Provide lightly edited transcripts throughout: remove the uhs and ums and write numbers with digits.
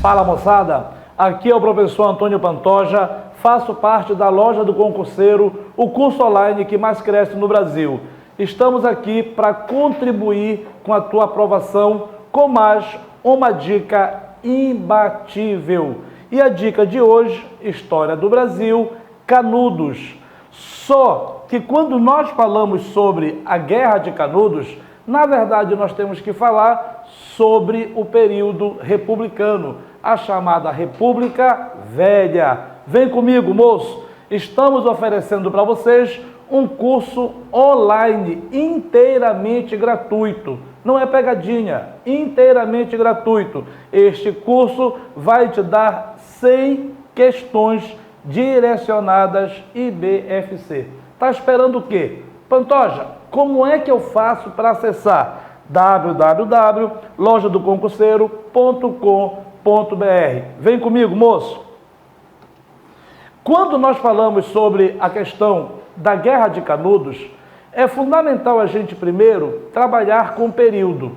Fala moçada, aqui é o professor Antônio Pantoja, faço parte da Loja do Concurseiro, o curso online que mais cresce no Brasil. Estamos aqui para contribuir com a tua aprovação com mais uma dica imbatível. E a dica de hoje, História do Brasil, Canudos. Só que quando nós falamos sobre a Guerra de Canudos, na verdade nós temos que falar sobre o período republicano, a chamada República Velha. Vem comigo, moço! Estamos oferecendo para vocês um curso online inteiramente gratuito. Não é pegadinha, inteiramente gratuito. Este curso vai te dar 100 questões direcionadas IBFC. Tá esperando o quê? Pantoja, como é que eu faço para acessar? www.lojadoconcurseiro.com.br. Vem comigo, moço. Quando nós falamos sobre a questão da Guerra de Canudos, é fundamental a gente primeiro trabalhar com o período.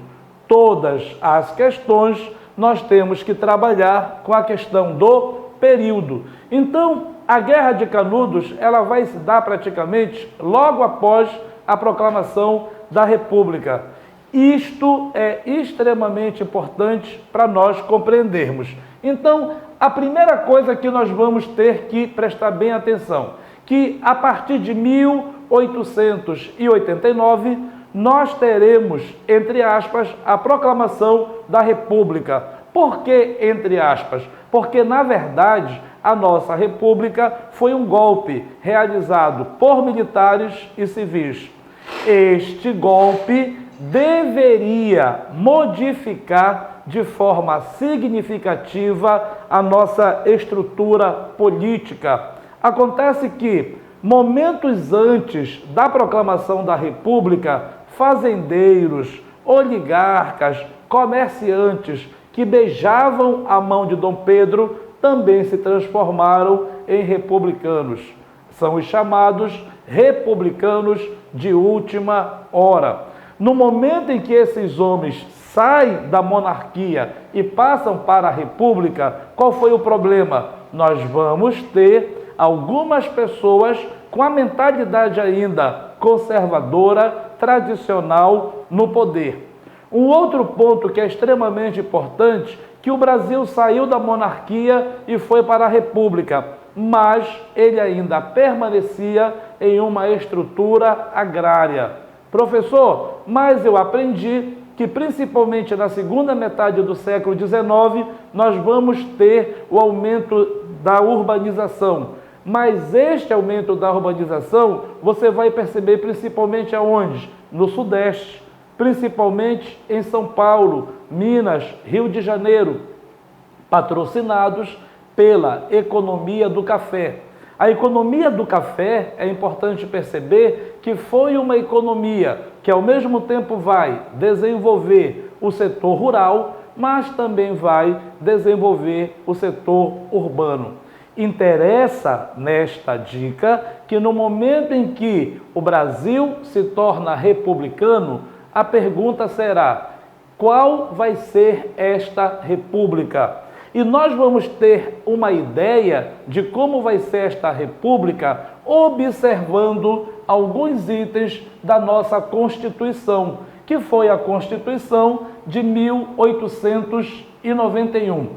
Todas as questões nós temos que trabalhar com a questão do período. Então, a Guerra de Canudos, ela vai se dar praticamente logo após a proclamação da República. Isto é extremamente importante para nós compreendermos. Então, a primeira coisa que nós vamos ter que prestar bem atenção, que a partir de 1889, nós teremos, entre aspas, a proclamação da República. Por que entre aspas? Porque, na verdade, a nossa República foi um golpe realizado por militares e civis. Este golpe deveria modificar de forma significativa a nossa estrutura política. Acontece que, momentos antes da proclamação da República, fazendeiros, oligarcas, comerciantes que beijavam a mão de Dom Pedro também se transformaram em republicanos. São os chamados republicanos de última hora. No momento em que esses homens saem da monarquia e passam para a república, qual foi o problema? Nós vamos ter algumas pessoas com a mentalidade ainda conservadora, tradicional no poder. Um outro ponto que é extremamente importante, que o Brasil saiu da monarquia e foi para a república, mas ele ainda permanecia em uma estrutura agrária. Professor, mas eu aprendi que principalmente na segunda metade do século XIX nós vamos ter o aumento da urbanização. Mas este aumento da urbanização você vai perceber principalmente aonde? No Sudeste, principalmente em São Paulo, Minas, Rio de Janeiro, patrocinados pela economia do café. A economia do café, é importante perceber que foi uma economia que ao mesmo tempo vai desenvolver o setor rural, mas também vai desenvolver o setor urbano. Interessa nesta dica que no momento em que o Brasil se torna republicano, a pergunta será: qual vai ser esta república? E nós vamos ter uma ideia de como vai ser esta república observando alguns itens da nossa Constituição, que foi a Constituição de 1891.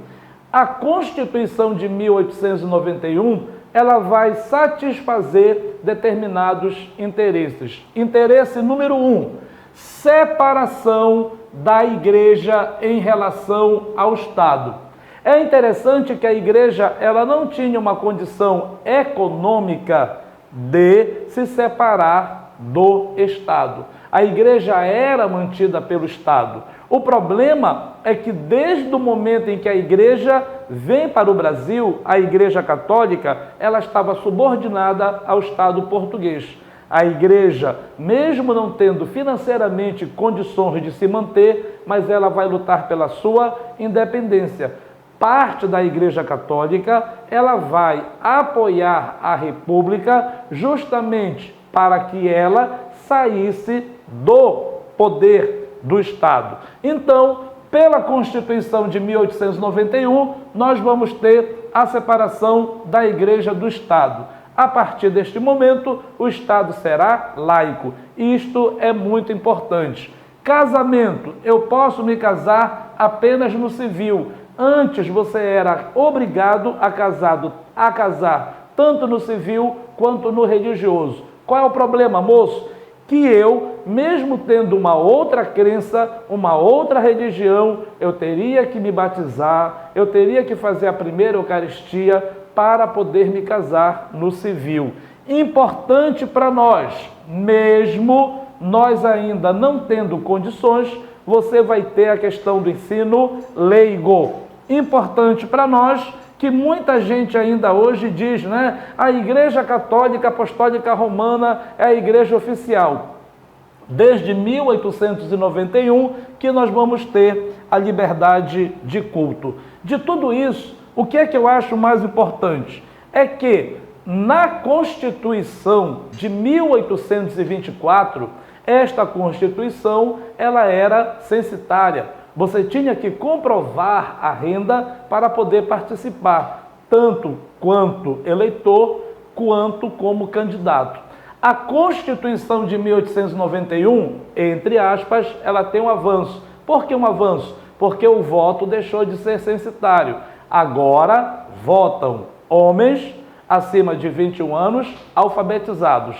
A Constituição de 1891, ela vai satisfazer determinados interesses. Interesse número 1, separação da Igreja em relação ao Estado. É interessante que a igreja ela não tinha uma condição econômica de se separar do Estado. A igreja era mantida pelo Estado. O problema é que desde o momento em que a igreja vem para o Brasil, a Igreja Católica, ela estava subordinada ao Estado português. A igreja, mesmo não tendo financeiramente condições de se manter, mas ela vai lutar pela sua independência. Parte da Igreja Católica, ela vai apoiar a República justamente para que ela saísse do poder do Estado. Então, Pela Constituição de 1891, nós vamos ter a separação da Igreja do Estado. A partir deste momento, o Estado será laico. Isto é muito importante. Casamento, eu posso me casar apenas no civil. Antes você era obrigado a casar tanto no civil quanto no religioso. Qual é o problema, moço? Que eu, mesmo tendo uma outra crença, uma outra religião, eu teria que me batizar, eu teria que fazer a primeira Eucaristia para poder me casar no civil. Importante para nós, mesmo nós ainda não tendo condições, você vai ter a questão do ensino leigo. Importante para nós, que muita gente ainda hoje diz, né? A Igreja Católica Apostólica Romana é a igreja oficial. Desde 1891 que nós vamos ter a liberdade de culto. De tudo isso, o que é que eu acho mais importante? É que na Constituição de 1824, esta Constituição ela era censitária. Você tinha que comprovar a renda para poder participar, tanto quanto eleitor, quanto como candidato. A Constituição de 1891, entre aspas, ela tem um avanço. Por que um avanço? Porque o voto deixou de ser censitário. Agora votam homens acima de 21 anos alfabetizados.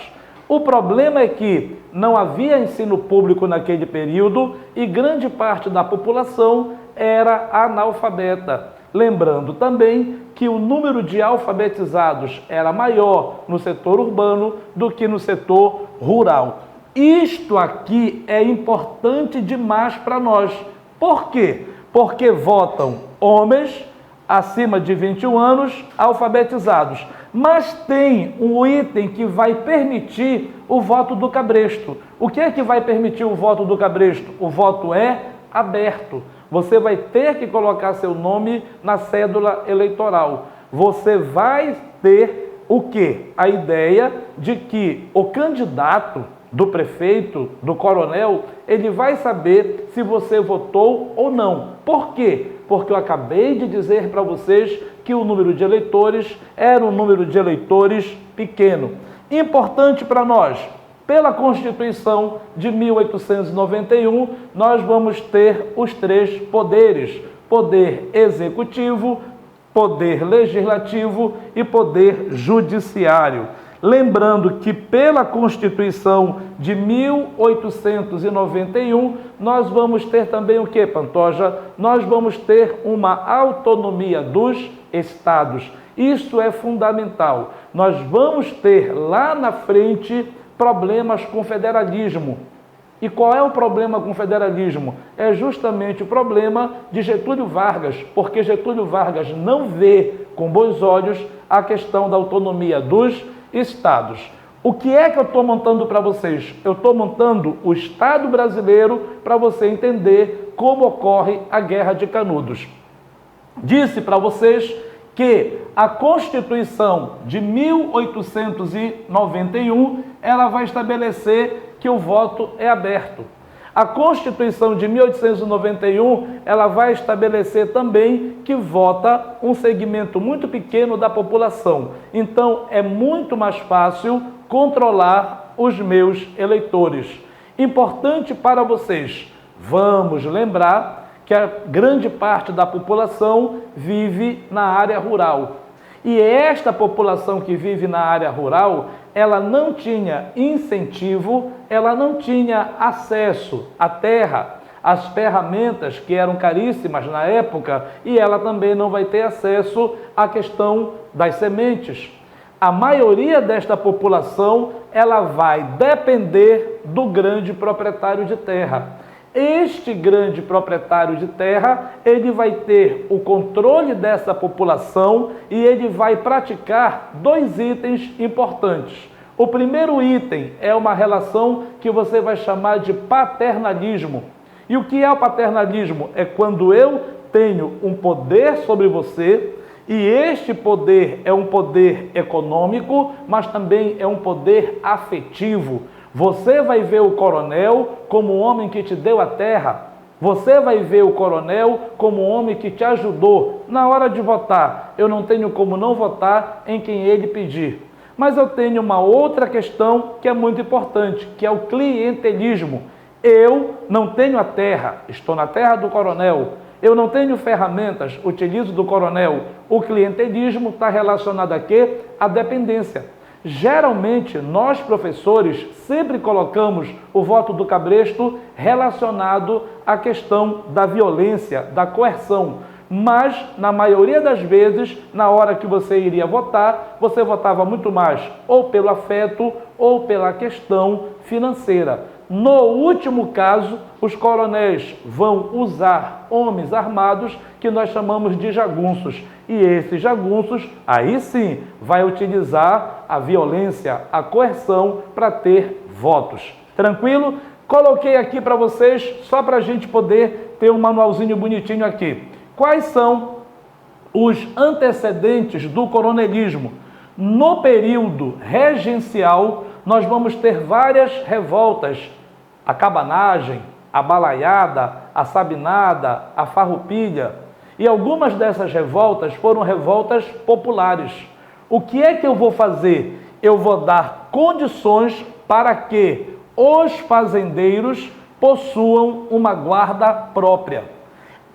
O problema é que não havia ensino público naquele período e grande parte da população era analfabeta. Lembrando também que o número de alfabetizados era maior no setor urbano do que no setor rural. Isto aqui é importante demais para nós. Por quê? Porque votam homens acima de 21 anos alfabetizados. Mas tem um item que vai permitir o voto do cabresto. O que é que vai permitir o voto do cabresto? O voto é aberto. Você vai ter que colocar seu nome na cédula eleitoral. Você vai ter o quê? A ideia de que o candidato do prefeito, do coronel, ele vai saber se você votou ou não. Por quê? Porque eu acabei de dizer para vocês que o número de eleitores era um número de eleitores pequeno. Importante para nós, pela Constituição de 1891, nós vamos ter os três poderes: poder executivo, poder legislativo e poder judiciário. Lembrando que pela Constituição de 1891, nós vamos ter também o que, Pantoja? Nós vamos ter uma autonomia dos estados. Isso é fundamental. Nós vamos ter lá na frente problemas com o federalismo. E qual é o problema com o federalismo? É justamente o problema de Getúlio Vargas, porque Getúlio Vargas não vê com bons olhos a questão da autonomia dos estados. O que é que eu estou montando para vocês? Eu estou montando o Estado brasileiro para você entender como ocorre a Guerra de Canudos. Disse para vocês que a Constituição de 1891 ela vai estabelecer que o voto é aberto. A Constituição de 1891 ela vai estabelecer também que vota um segmento muito pequeno da população. Então é muito mais fácil controlar os meus eleitores. Importante para vocês, vamos lembrar que a grande parte da população vive na área rural. E esta população que vive na área rural, ela não tinha incentivo, ela não tinha acesso à terra, às ferramentas que eram caríssimas na época, e ela também não vai ter acesso à questão das sementes. A maioria desta população, ela vai depender do grande proprietário de terra. Este grande proprietário de terra, ele vai ter o controle dessa população e ele vai praticar dois itens importantes. O primeiro item é uma relação que você vai chamar de paternalismo. E o que é o paternalismo? É quando eu tenho um poder sobre você e este poder é um poder econômico, mas também é um poder afetivo. Você vai ver o coronel como um homem que te deu a terra. Você vai ver o coronel como um homem que te ajudou na hora de votar. Eu não tenho como não votar em quem ele pedir. Mas eu tenho uma outra questão que é muito importante, que é o clientelismo. Eu não tenho a terra, estou na terra do coronel. Eu não tenho ferramentas, utilizo do coronel. O clientelismo está relacionado a quê? A dependência. Geralmente, nós professores sempre colocamos o voto do cabresto relacionado à questão da violência, da coerção. Mas, na maioria das vezes, na hora que você iria votar, você votava muito mais ou pelo afeto ou pela questão financeira. No último caso, os coronéis vão usar homens armados que nós chamamos de jagunços. E esses jagunços, aí sim, vai utilizar a violência, a coerção para ter votos. Tranquilo? Coloquei aqui para vocês, só para a gente poder ter um manualzinho bonitinho aqui. Quais são os antecedentes do coronelismo? No período regencial, nós vamos ter várias revoltas. A cabanagem, a balaiada, a sabinada, a farroupilha. E algumas dessas revoltas foram revoltas populares. O que é que eu vou fazer? Eu vou dar condições para que os fazendeiros possuam uma guarda própria.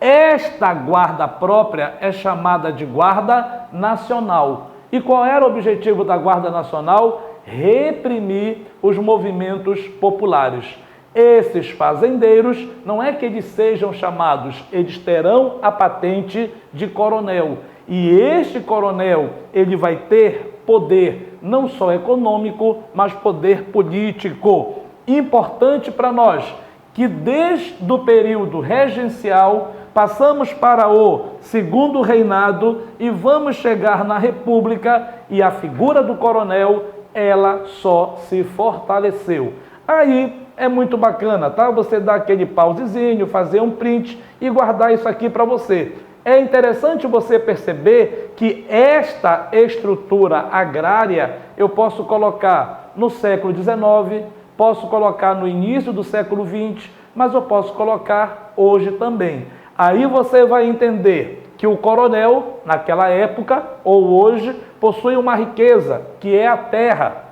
Esta guarda própria é chamada de Guarda Nacional. E qual era o objetivo da Guarda Nacional? Reprimir os movimentos populares. Esses fazendeiros, não é que eles sejam chamados, eles terão a patente de coronel. E este coronel, ele vai ter poder não só econômico, mas poder político. Importante para nós, que desde o período regencial, passamos para o segundo reinado e vamos chegar na República e a figura do coronel, ela só se fortaleceu. Aí é muito bacana, tá? Você dar aquele pausezinho, fazer um print e guardar isso aqui para você. É interessante você perceber que esta estrutura agrária eu posso colocar no século XIX, posso colocar no início do século XX, mas eu posso colocar hoje também. Aí você vai entender que o coronel, naquela época ou hoje, possui uma riqueza, que é a terra.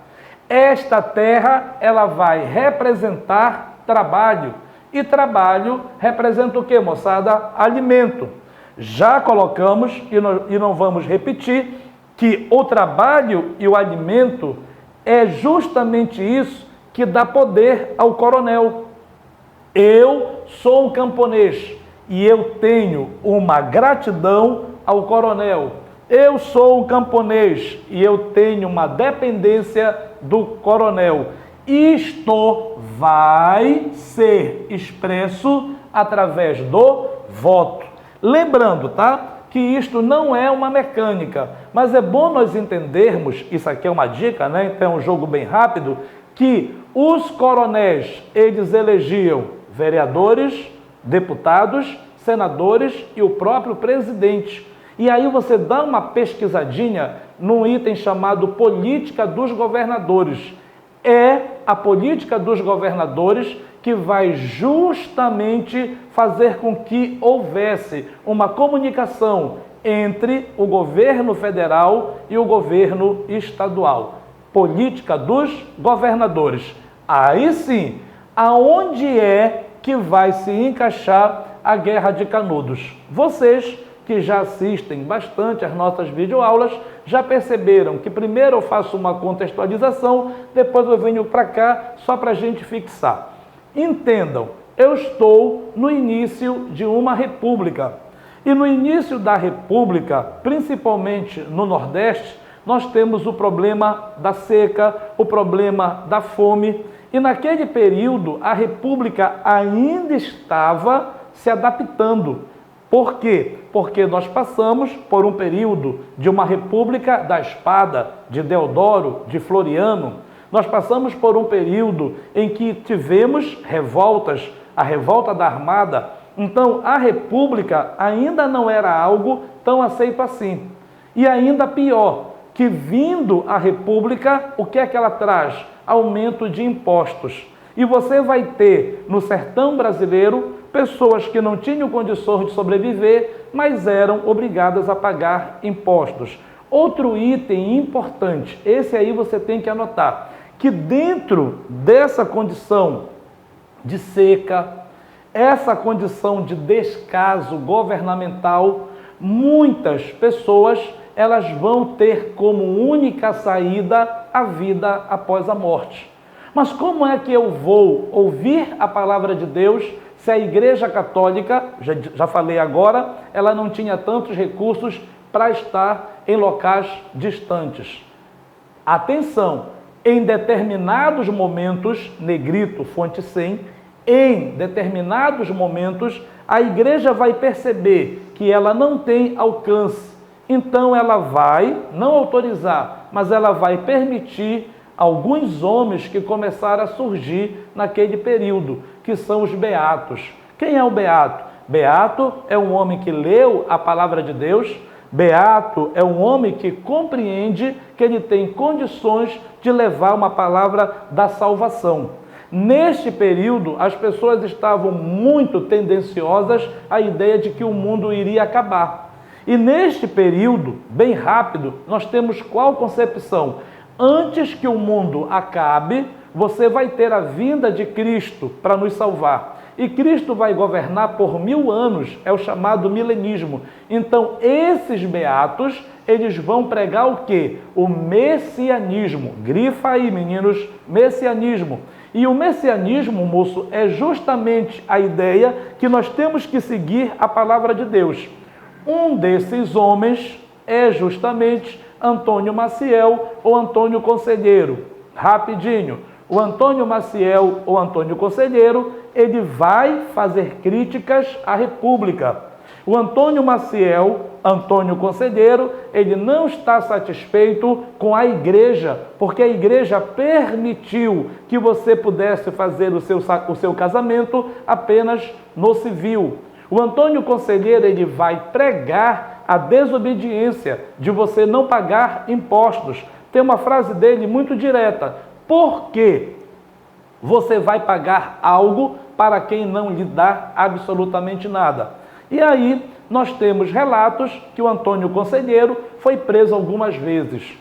Esta terra, ela vai representar trabalho. E trabalho representa o quê, moçada? Alimento. Já colocamos, e não vamos repetir, que o trabalho e o alimento é justamente isso que dá poder ao coronel. Eu sou um camponês e eu tenho uma gratidão ao coronel. Eu sou um camponês e eu tenho uma dependência do coronel. Isto vai ser expresso através do voto. Lembrando, tá? Que isto não é uma mecânica, mas é bom nós entendermos, isso aqui é uma dica, né? Então é um jogo bem rápido, que os coronéis, eles elegiam vereadores, deputados, senadores e o próprio presidente. E aí você dá uma pesquisadinha num item chamado Política dos Governadores. É a política dos governadores que vai justamente fazer com que houvesse uma comunicação entre o governo federal e o governo estadual. Política dos governadores. Aí sim, aonde é que vai se encaixar a Guerra de Canudos? Vocês que já assistem bastante às nossas videoaulas, já perceberam que primeiro eu faço uma contextualização, depois eu venho para cá só para a gente fixar. Entendam, eu estou no início de uma república. E no início da república, principalmente no Nordeste, nós temos o problema da seca, o problema da fome. E naquele período, a república ainda estava se adaptando. Por quê? Porque nós passamos por um período de uma república da espada, de Deodoro, de Floriano. Nós passamos por um período em que tivemos revoltas, a revolta da Armada. Então, a república ainda não era algo tão aceito assim. E ainda pior, que vindo a república, o que é que ela traz? Aumento de impostos. E você vai ter no sertão brasileiro pessoas que não tinham condições de sobreviver, mas eram obrigadas a pagar impostos. Outro item importante, esse aí você tem que anotar, que dentro dessa condição de seca, essa condição de descaso governamental, muitas pessoas elas vão ter como única saída a vida após a morte. Mas como é que eu vou ouvir a palavra de Deus se a Igreja Católica, já falei agora, ela não tinha tantos recursos para estar em locais distantes? Atenção, em determinados momentos, negrito, fonte 100, em determinados momentos, a igreja vai perceber que ela não tem alcance. Então ela vai não autorizar, mas ela vai permitir alguns homens que começaram a surgir naquele período, que são os beatos. Quem é o beato? Beato é um homem que leu a palavra de Deus. Beato é um homem que compreende que ele tem condições de levar uma palavra da salvação. Neste período, as pessoas estavam muito tendenciosas à ideia de que o mundo iria acabar. E neste período, bem rápido, nós temos qual concepção? Antes que o mundo acabe, você vai ter a vinda de Cristo para nos salvar. E Cristo vai governar por 1000 anos, é o chamado milenismo. Então, esses beatos, eles vão pregar o quê? O messianismo. Grifa aí, meninos, messianismo. E o messianismo, moço, é justamente a ideia que nós temos que seguir a palavra de Deus. Um desses homens é justamente Antônio Maciel ou Antônio Conselheiro. Rapidinho, o Antônio Maciel ou Antônio Conselheiro, ele vai fazer críticas à República. O Antônio Maciel, Antônio Conselheiro, ele não está satisfeito com a igreja, porque a igreja permitiu que você pudesse fazer o seu casamento apenas no civil. O Antônio Conselheiro, ele vai pregar a desobediência de você não pagar impostos. Tem uma frase dele muito direta: por que você vai pagar algo para quem não lhe dá absolutamente nada? E aí nós temos relatos que o Antônio Conselheiro foi preso algumas vezes.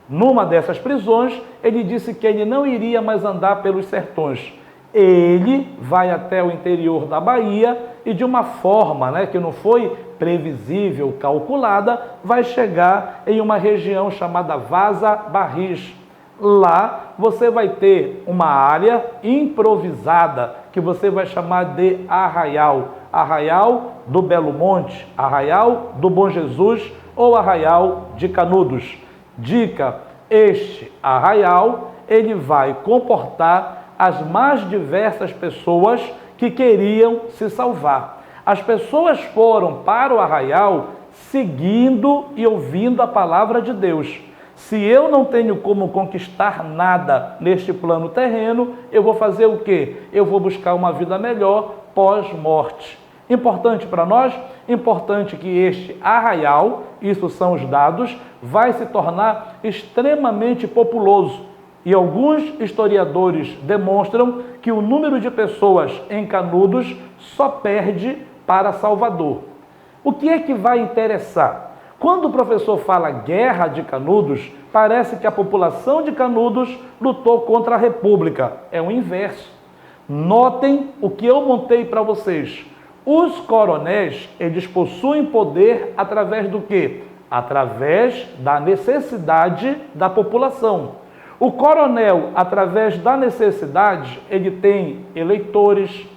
Numa dessas prisões, ele disse que ele não iria mais andar pelos sertões. Ele vai até o interior da Bahia e de uma forma que não foi previsível, calculada, vai chegar em uma região chamada Vaza Barris. Lá você vai ter uma área improvisada que você vai chamar de Arraial. Arraial do Belo Monte, Arraial do Bom Jesus ou Arraial de Canudos. Dica, este arraial, ele vai comportar as mais diversas pessoas que queriam se salvar. As pessoas foram para o arraial seguindo e ouvindo a palavra de Deus. Se eu não tenho como conquistar nada neste plano terreno, eu vou fazer o quê? Eu vou buscar uma vida melhor pós-morte. Importante para nós? Importante que este arraial, isso são os dados, vai se tornar extremamente populoso. E alguns historiadores demonstram que o número de pessoas em Canudos só perde para Salvador. O que é que vai interessar? Quando o professor fala Guerra de Canudos, parece que a população de Canudos lutou contra a República. É o inverso. Notem o que eu montei para vocês. Os coronéis, eles possuem poder através do quê? Através da necessidade da população. O coronel, através da necessidade, ele tem eleitores,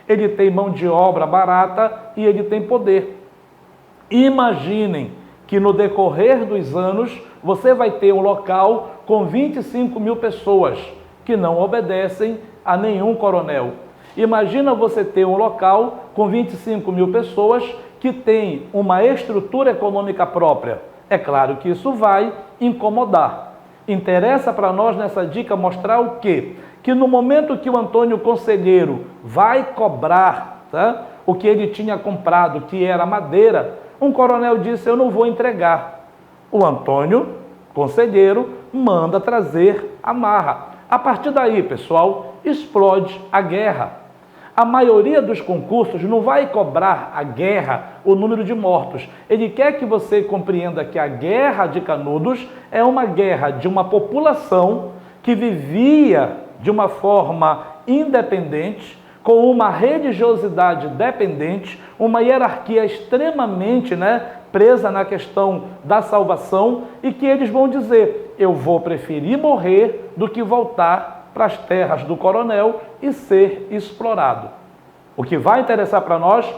ele tem mão de obra barata e ele tem poder. Imaginem que no decorrer dos anos, você vai ter um local com 25 mil pessoas que não obedecem a nenhum coronel. Imagina você ter um local com 25 mil pessoas que tem uma estrutura econômica própria. É claro que isso vai incomodar. Interessa para nós nessa dica mostrar o quê? Que no momento que o Antônio Conselheiro vai cobrar o que ele tinha comprado, que era madeira, um coronel disse: eu não vou entregar. O Antônio Conselheiro manda trazer a marra. A partir daí, pessoal, explode a guerra. A maioria dos concursos não vai cobrar a guerra, o número de mortos. Ele quer que você compreenda que a Guerra de Canudos é uma guerra de uma população que vivia de uma forma independente, com uma religiosidade dependente, uma hierarquia extremamente presa na questão da salvação, e que eles vão dizer: eu vou preferir morrer do que voltar para as terras do coronel e ser explorado. O que vai interessar para nós,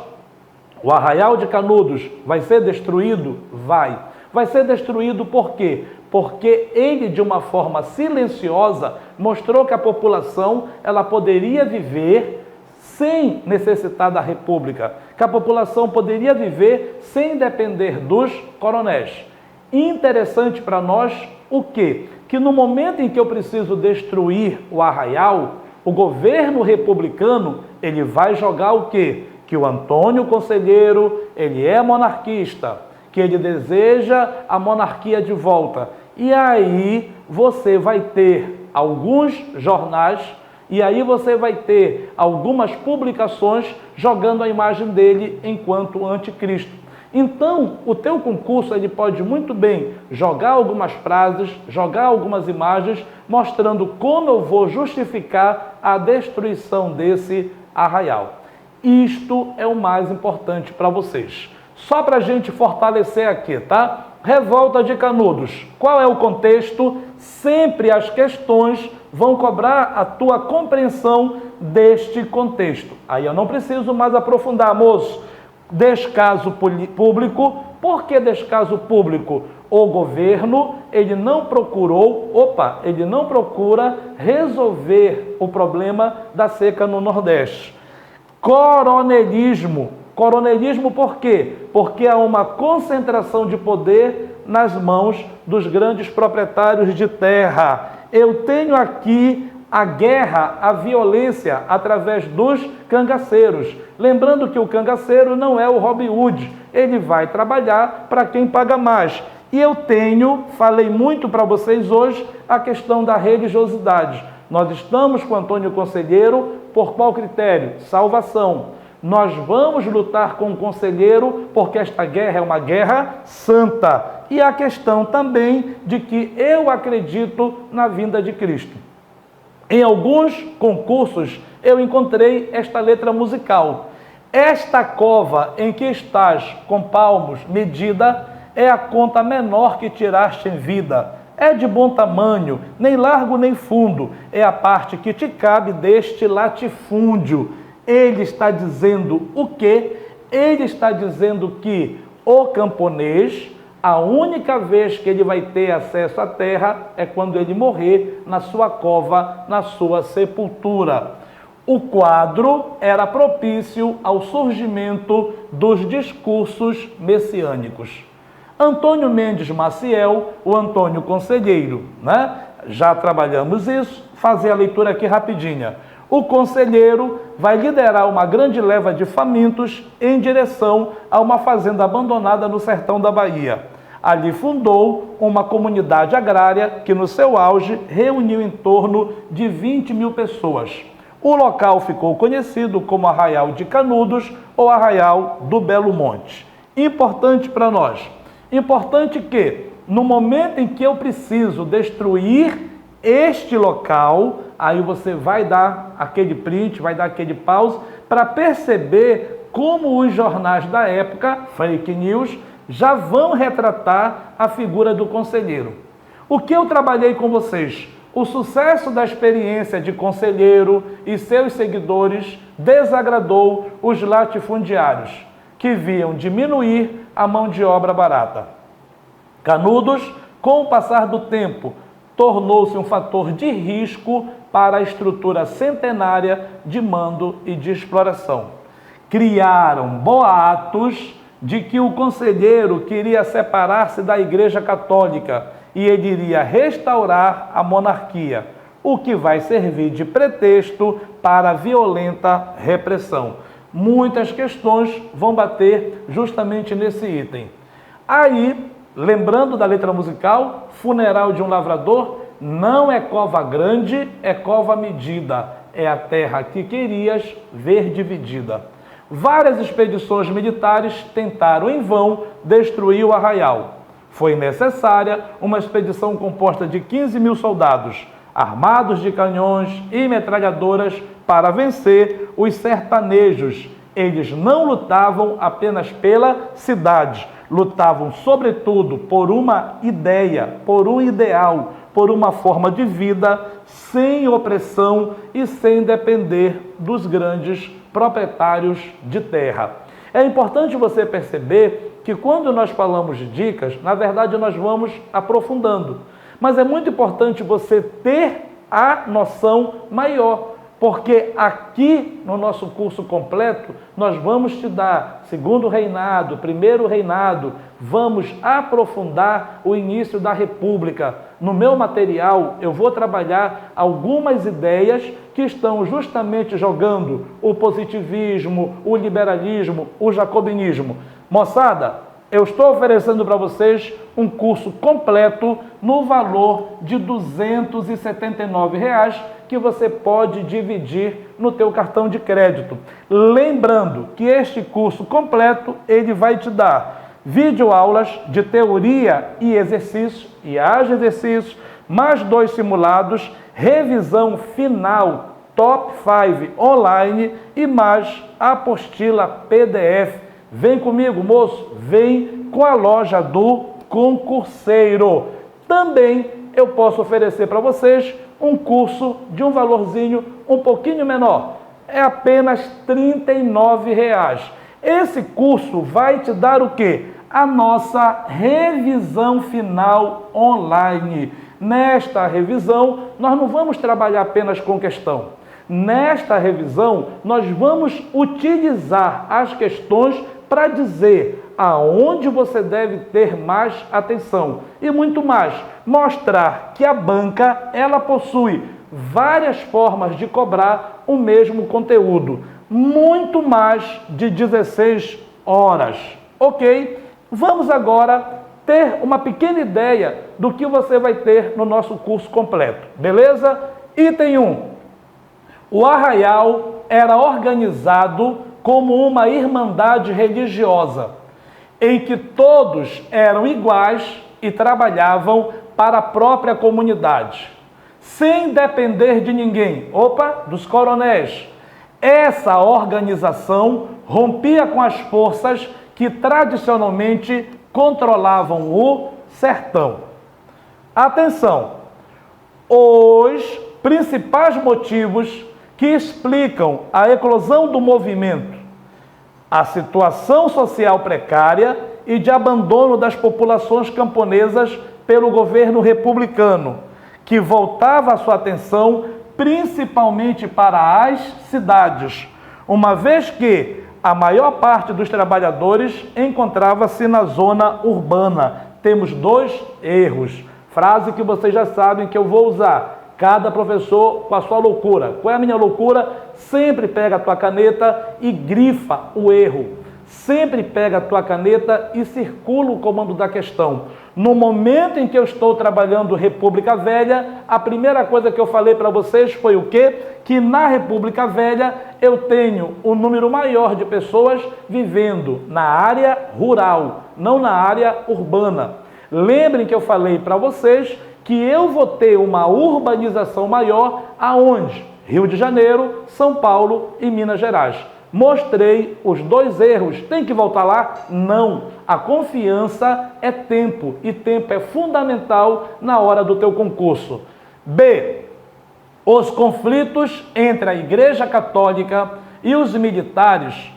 o Arraial de Canudos vai ser destruído? Vai. Vai ser destruído por quê? Porque ele, de uma forma silenciosa, mostrou que a população ela poderia viver sem necessitar da república, que a população poderia viver sem depender dos coronéis. Interessante para nós o quê? Que no momento em que eu preciso destruir o Arraial, o governo republicano, ele vai jogar o quê? Que o Antônio Conselheiro, ele é monarquista, que ele deseja a monarquia de volta. E aí você vai ter alguns jornais, e aí você vai ter algumas publicações jogando a imagem dele enquanto anticristo. Então, o teu concurso ele pode muito bem jogar algumas frases, jogar algumas imagens, mostrando como eu vou justificar a destruição desse arraial. Isto é o mais importante para vocês. Só para a gente fortalecer aqui, tá? Revolta de Canudos. Qual é o contexto? Sempre as questões vão cobrar a tua compreensão deste contexto. Aí eu não preciso mais aprofundar, moço. Descaso público. Por que descaso público? O governo, ele não procura resolver o problema da seca no Nordeste. Coronelismo. Coronelismo por quê? Porque há uma concentração de poder nas mãos dos grandes proprietários de terra. Eu tenho aqui a guerra, a violência através dos cangaceiros. Lembrando que o cangaceiro não é o Robin Hood, ele vai trabalhar para quem paga mais. E eu falei muito para vocês hoje, a questão da religiosidade. Nós estamos com Antônio Conselheiro por qual critério? Salvação. Nós vamos lutar com o conselheiro porque esta guerra é uma guerra santa. E a questão também de que eu acredito na vinda de Cristo. Em alguns concursos eu encontrei esta letra musical. Esta cova em que estás com palmos medida é a conta menor que tiraste em vida. É de bom tamanho, nem largo nem fundo, é a parte que te cabe deste latifúndio. Ele está dizendo o quê? Ele está dizendo que o camponês, a única vez que ele vai ter acesso à terra é quando ele morrer na sua cova, na sua sepultura. O quadro era propício ao surgimento dos discursos messiânicos. Antônio Mendes Maciel, o Antônio Conselheiro, Já trabalhamos isso, fazer a leitura aqui rapidinha. O conselheiro vai liderar uma grande leva de famintos em direção a uma fazenda abandonada no sertão da Bahia. Ali fundou uma comunidade agrária que, no seu auge, reuniu em torno de 20 mil pessoas. O local ficou conhecido como Arraial de Canudos ou Arraial do Belo Monte. Importante para nós. Importante que, no momento em que eu preciso destruir este local, aí você vai dar aquele print, vai dar aquele pause, para perceber como os jornais da época, fake news, já vão retratar a figura do conselheiro. O que eu trabalhei com vocês? O sucesso da experiência de conselheiro e seus seguidores desagradou os latifundiários, que viam diminuir a mão de obra barata. Canudos, com o passar do tempo, tornou-se um fator de risco para a estrutura centenária de mando e de exploração. Criaram boatos de que o conselheiro queria separar-se da Igreja Católica e ele iria restaurar a monarquia, o que vai servir de pretexto para a violenta repressão. Muitas questões vão bater justamente nesse item. Aí, lembrando da letra musical, funeral de um lavrador não é cova grande, é cova medida. é a terra que querias ver dividida. Várias expedições militares tentaram em vão destruir o arraial. Foi necessária uma expedição composta de 15 mil soldados, armados de canhões e metralhadoras, para vencer os sertanejos. Eles não lutavam apenas pela cidade, lutavam sobretudo por uma ideia, por um ideal, por uma forma de vida sem opressão e sem depender dos grandes proprietários de terra. É importante você perceber que quando nós falamos de dicas, na verdade nós vamos aprofundando. Mas é muito importante você ter a noção maior, porque aqui no nosso curso completo nós vamos te dar segundo reinado, primeiro reinado, vamos aprofundar o início da República. No meu material eu vou trabalhar algumas ideias que estão justamente jogando o positivismo, o liberalismo, o jacobinismo. Moçada, eu estou oferecendo para vocês um curso completo no valor de R$ 279, que você pode dividir no teu cartão de crédito. Lembrando que este curso completo, ele vai te dar videoaulas de teoria e exercícios, exercícios, mais 2 simulados, revisão final, top 5 online e mais apostila PDF. Vem comigo, moço, vem com a loja do concurseiro. Também eu posso oferecer para vocês um curso de um valorzinho um pouquinho menor. É apenas R$ 39. Esse curso vai te dar o quê? A nossa revisão final online. Nesta revisão, nós não vamos trabalhar apenas com questão. Nesta revisão, nós vamos utilizar as questões para dizer aonde você deve ter mais atenção e muito mais, mostrar que a banca ela possui várias formas de cobrar o mesmo conteúdo, muito mais de 16 horas, ok? Vamos agora ter uma pequena ideia do que você vai ter no nosso curso completo, beleza? Item 1. O arraial era organizado como uma irmandade religiosa, em que todos eram iguais e trabalhavam para a própria comunidade, sem depender de ninguém, dos coronéis. Essa organização rompia com as forças que tradicionalmente controlavam o sertão. Atenção! Os principais motivos que explicam a eclosão do movimento, a situação social precária e de abandono das populações camponesas pelo governo republicano, que voltava a sua atenção principalmente para as cidades, uma vez que a maior parte dos trabalhadores encontrava-se na zona urbana. Temos 2 erros, frase que vocês já sabem que eu vou usar. Cada professor com a sua loucura. Qual é a minha loucura? Sempre pega a tua caneta e grifa o erro. Sempre pega a tua caneta e circula o comando da questão. No momento em que eu estou trabalhando República Velha, a primeira coisa que eu falei para vocês foi o quê? Que na República Velha eu tenho um número maior de pessoas vivendo na área rural, não na área urbana. Lembrem que eu falei para vocês que eu vou ter uma urbanização maior aonde? Rio de Janeiro, São Paulo e Minas Gerais. Mostrei os 2 erros. Tem que voltar lá? Não. A confiança é tempo e tempo é fundamental na hora do teu concurso. B. Os conflitos entre a Igreja Católica e os militares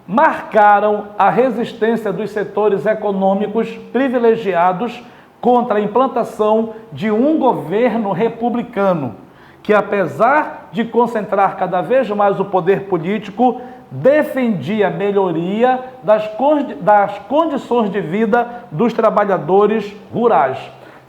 marcaram a resistência dos setores econômicos privilegiados contra a implantação de um governo republicano, que apesar de concentrar cada vez mais o poder político, defendia a melhoria das condições de vida dos trabalhadores rurais.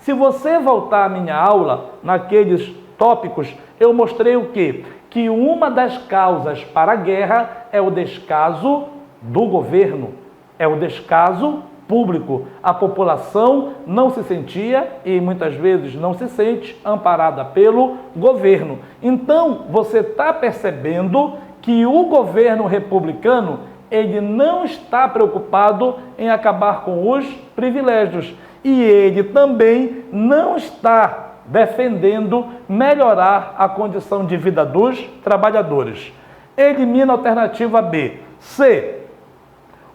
Se você voltar à minha aula, naqueles tópicos, eu mostrei o quê? Que uma das causas para a guerra é o descaso do governo, é o descaso público. A população não se sentia e muitas vezes não se sente amparada pelo governo. Então, você está percebendo que o governo republicano, ele não está preocupado em acabar com os privilégios e ele também não está defendendo melhorar a condição de vida dos trabalhadores. Elimina a alternativa B. C.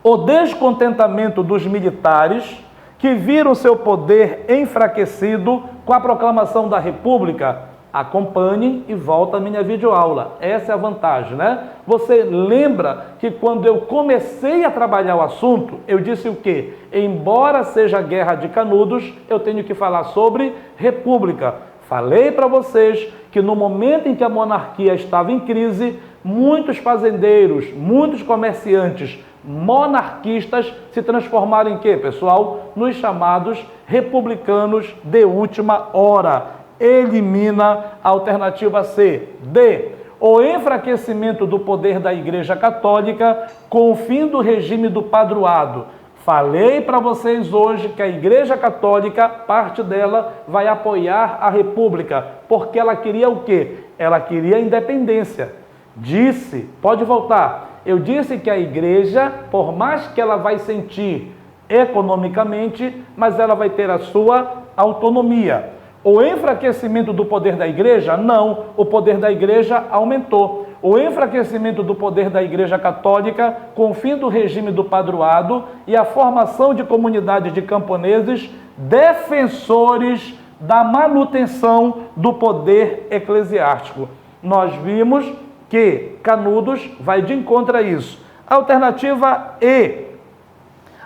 O descontentamento dos militares que viram seu poder enfraquecido com a proclamação da República. Acompanhe e volta à minha videoaula. Essa é a vantagem, né? Você lembra que quando eu comecei a trabalhar o assunto, eu disse o quê? Embora seja a Guerra de Canudos, eu tenho que falar sobre república. Falei para vocês que no momento em que a monarquia estava em crise, muitos fazendeiros, muitos comerciantes monarquistas se transformaram em quê, pessoal? Nos chamados republicanos de última hora. Elimina a alternativa C. D. O enfraquecimento do poder da Igreja Católica com o fim do regime do padroado. Falei para vocês hoje que a Igreja Católica, parte dela, vai apoiar a República, porque ela queria o quê? Ela queria a independência. Disse, pode voltar, eu disse que a Igreja, por mais que ela vai sentir economicamente, mas ela vai ter a sua autonomia. O enfraquecimento do poder da Igreja? Não, o poder da Igreja aumentou. O enfraquecimento do poder da Igreja Católica com o fim do regime do padroado e a formação de comunidades de camponeses defensores da manutenção do poder eclesiástico. Nós vimos que Canudos vai de encontro a isso. Alternativa E.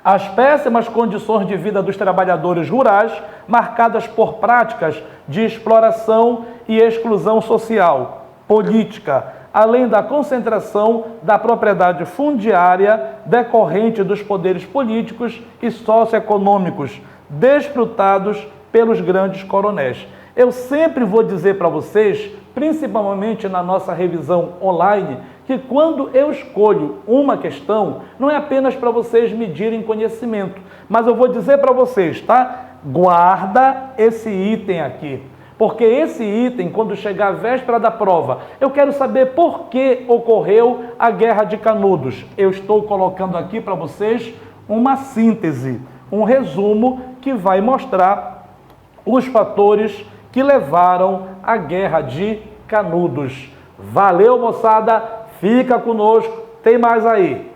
As péssimas condições de vida dos trabalhadores rurais, marcadas por práticas de exploração e exclusão social, política, além da concentração da propriedade fundiária decorrente dos poderes políticos e socioeconômicos, desfrutados pelos grandes coronéis. Eu sempre vou dizer para vocês, principalmente na nossa revisão online, que quando eu escolho uma questão, não é apenas para vocês medirem conhecimento, mas eu vou dizer para vocês, tá? Guarda esse item aqui, porque esse item, quando chegar a véspera da prova, eu quero saber por que ocorreu a Guerra de Canudos. Eu estou colocando aqui para vocês uma síntese, um resumo que vai mostrar os fatores que levaram à Guerra de Canudos. Valeu, moçada! Fica conosco, tem mais aí.